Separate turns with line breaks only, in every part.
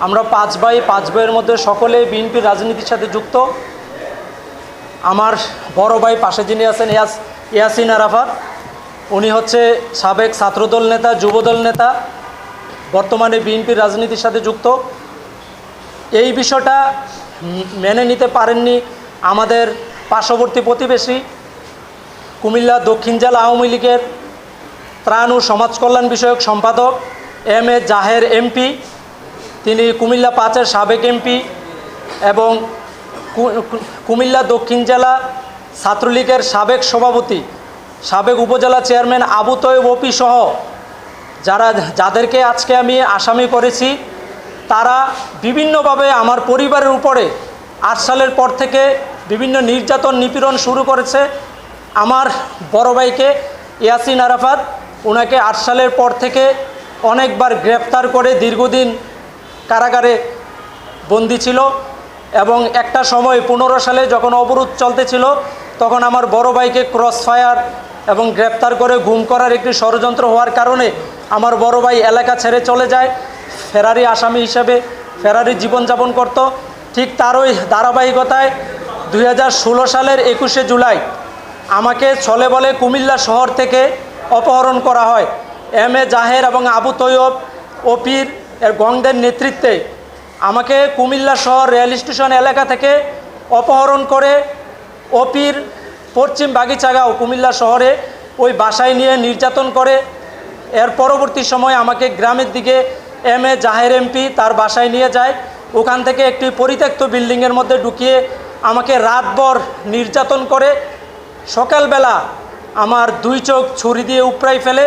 আমরা পাঁচ ভাইয়ের মধ্যে সকলে বিএনপির রাজনীতির সাথে যুক্ত। আমার বড় ভাই পাশে যিনি আছেন ইয়াসিন আরাফাত, উনি হচ্ছে সাবেক ছাত্রদল নেতা, যুবদল নেতা, বর্তমানে বিএনপির রাজনীতির সাথে যুক্ত। এই বিষয়টা মেনে নিতে পারেননি আমাদের পার্শ্ববর্তী প্রতিবেশী কুমিল্লা দক্ষিণ জেলা আওয়ামী লীগের ত্রাণ ও সমাজ কল্যাণ বিষয়ক সম্পাদক এম.এ. জাহের এমপি। তিনি কুমিল্লা 5-এর সাবেক এমপি এবং কুমিল্লা দক্ষিণ জেলা ছাত্রলীগের সাবেক সভাপতি, সাবেক উপজেলা চেয়ারম্যান আবু তৈয়ব ওপি সহ যাদেরকে আজকে আমি আসামি করেছি, তারা বিভিন্নভাবে আমার পরিবারের উপরে 8 সালের পর থেকে বিভিন্ন নির্যাতন নিপীড়ন শুরু করেছে। আমার বড় ভাইকে ইয়াসিন আরাফাত, ওনাকে 8 সালের পর থেকে অনেকবার গ্রেপ্তার করে দীর্ঘদিন কারাগারে বন্দি ছিল এবং একটা সময় 15 সালে যখন অবরোধ চলতেছিল তখন আমার বড় ভাইকে ক্রস ফায়ার এবং গ্রেপ্তার করে গুম করার একটি ষড়যন্ত্র হওয়ার কারণে আমার বড় ভাই এলাকা ছেড়ে চলে যায়, ফেরারি আসামি হিসেবে ফেরারি জীবনযাপন করত। ঠিক তারই ধারাবাহিকতায় 2016 সালের 21শে জুলাই আমাকে ছলে বলে কুমিল্লা শহর থেকে অপহরণ করা হয়। এম.এ. জাহের এবং আবু তৈয়ব ওপির গংদের নেতৃত্বে আমাকে কুমিল্লা শহর রেল স্টেশন এলাকা থেকে অপহরণ করে ওপির পশ্চিম বাগিচাগাঁও কুমিল্লা শহরে ওই বাসায় নিয়ে নির্যাতন করে। এর পরবর্তী সময় আমাকে গ্রামের দিকে এম.এ. জাহের এমপি তার বাসায় নিয়ে যায়। ওখান থেকে একটি পরিত্যক্ত বিল্ডিংয়ের মধ্যে ঢুকিয়ে আমাকে রাতভর নির্যাতন করে। সকালবেলা আমার 2 চোখ ছুরি দিয়ে উপড়াই ফেলে।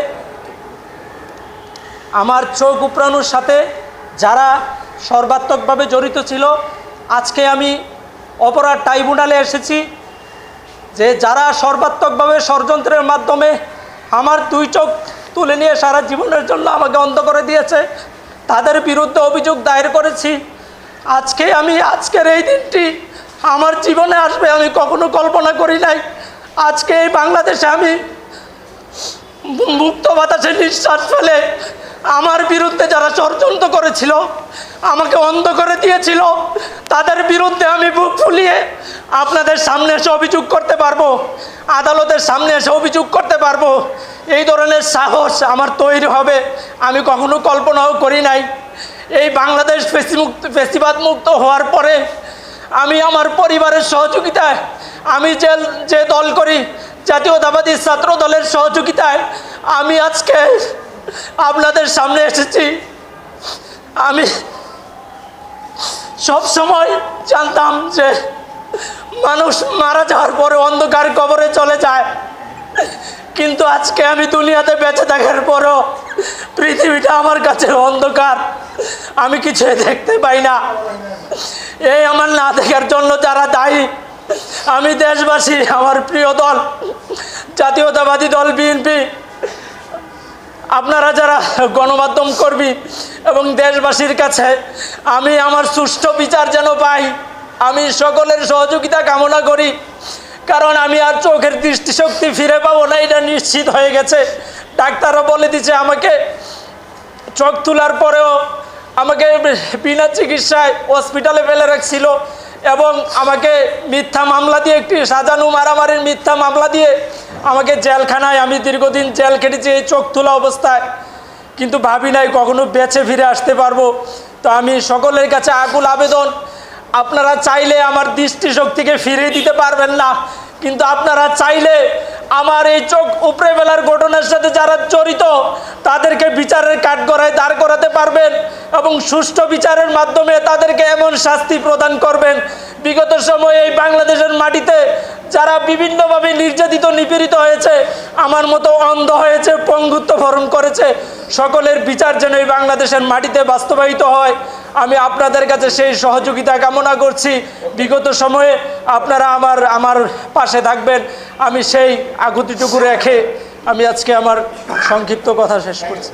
আমার চোখ উপড়ানোর সাথে যারা সর্বাত্মকভাবে জড়িত ছিল, আজকে আমি অপরাধ ট্রাইব্যুনালে এসেছি যে যারা সর্বাত্মকভাবে ষড়যন্ত্রের মাধ্যমে আমার 2 চোখ তুলে নিয়ে সারা জীবনের জন্য আমাকে অন্ধ করে দিয়েছে, তাদের বিরুদ্ধে অভিযোগ দায়ের করেছি। আজকের এই দিনটি আমার জীবনে আসবে আমি কখনো কল্পনা করি নাই। আজকে এই বাংলাদেশে আমি মুক্ত বাতাসে নিঃশ্বাস ফেলে আমার বিরুদ্ধে যারা ষড়যন্ত্র করেছিল, আমাকে অন্ধ করে দিয়েছিল, তাদের বিরুদ্ধে আমি বুক ফুলিয়ে আপনাদের সামনে এসে অভিযোগ করতে পারবো, আদালতের সামনে এসে অভিযোগ করতে পারবো। এই ধরনের সাহস আমার তৈরি হবে আমি কখনো কল্পনাও করি নাই। এই বাংলাদেশ ফ্যাসিবাদ মুক্ত হওয়ার পরে আমি আমার পরিবারের সহযোগিতায় আমি যে দল করি জাতীয়তাবাদী ছাত্র দলের সহযোগিতায় আমি আজকে আপনাদের সামনে এসেছি। আমি সব সময় জানতাম যে মানুষ মারা যাওয়ার পরে অন্ধকার কবরে চলে যায়, কিন্তু আজকে আমি দুনিয়াতে বেঁচে থাকার পরও পৃথিবীটা আমার কাছে অন্ধকার, আমি কিছু দেখতে পাই না। এই আমার না দেখার জন্য যারা দায়ী, আমি দেশবাসী, আমার প্রিয় দল জাতীয়তাবাদী দল বিএনপি, আপনারা যারা গণমাধ্যম কর্মী এবং দেশবাসীর কাছে আমি আমার সুষ্ঠু বিচার যেন পাই, আমি সকলের সহযোগিতা কামনা করি। কারণ আমি আর চোখের দৃষ্টিশক্তি ফিরে পাবো না, এটা নিশ্চিত হয়ে গেছে। ডাক্তাররা বলে দিচ্ছে আমাকে চোখ তোলার পরেও আমাকে বিনা চিকিৎসায় হসপিটালে ফেলে রাখছিল এবং আমাকে মিথ্যা মামলা দিয়ে, একটি সাজানো মারামারির মিথ্যা মামলা দিয়ে আমাকে জেলখানায়, আমি দীর্ঘদিন জেল কেটেছি এই চোখ তোলা অবস্থায়, কিন্তু ভাবি নাই কখনো বেঁচে ফিরে আসতে পারবো। তো আমি সকলের কাছে আকুল আবেদন, আপনারা চাইলে আমার দৃষ্টিশক্তিকে ফিরিয়ে দিতে পারবেন না, কিন্তু আপনারা চাইলে আমার এই চোখ উপড়ে ফেলার ঘটনার সাথে যারা জড়িত তাদেরকে বিচারের কাঠগড়ায় দাঁড় করাতে পারবেন এবং সুষ্ঠু বিচারের মাধ্যমে তাদেরকে এমন শাস্তি প্রদান করবেন। বিগত সময়ে এই বাংলাদেশের মাটিতে যারা বিভিন্নভাবে নির্যাতিত নিপীড়িত হয়েছে, আমার মতো অন্ধ হয়েছে, পঙ্গুত্ব বরণ করেছে, সকলের বিচার যেন এই বাংলাদেশের মাটিতে বাস্তবায়িত হয়, আমি আপনাদের কাছে সেই সহযোগিতা কামনা করছি। বিগত সময়ে আপনারা আমার পাশে থাকবেন, আমি সেই আকুতিটুকু রেখে আমি আজকে আমার সংক্ষিপ্ত কথা শেষ করছি।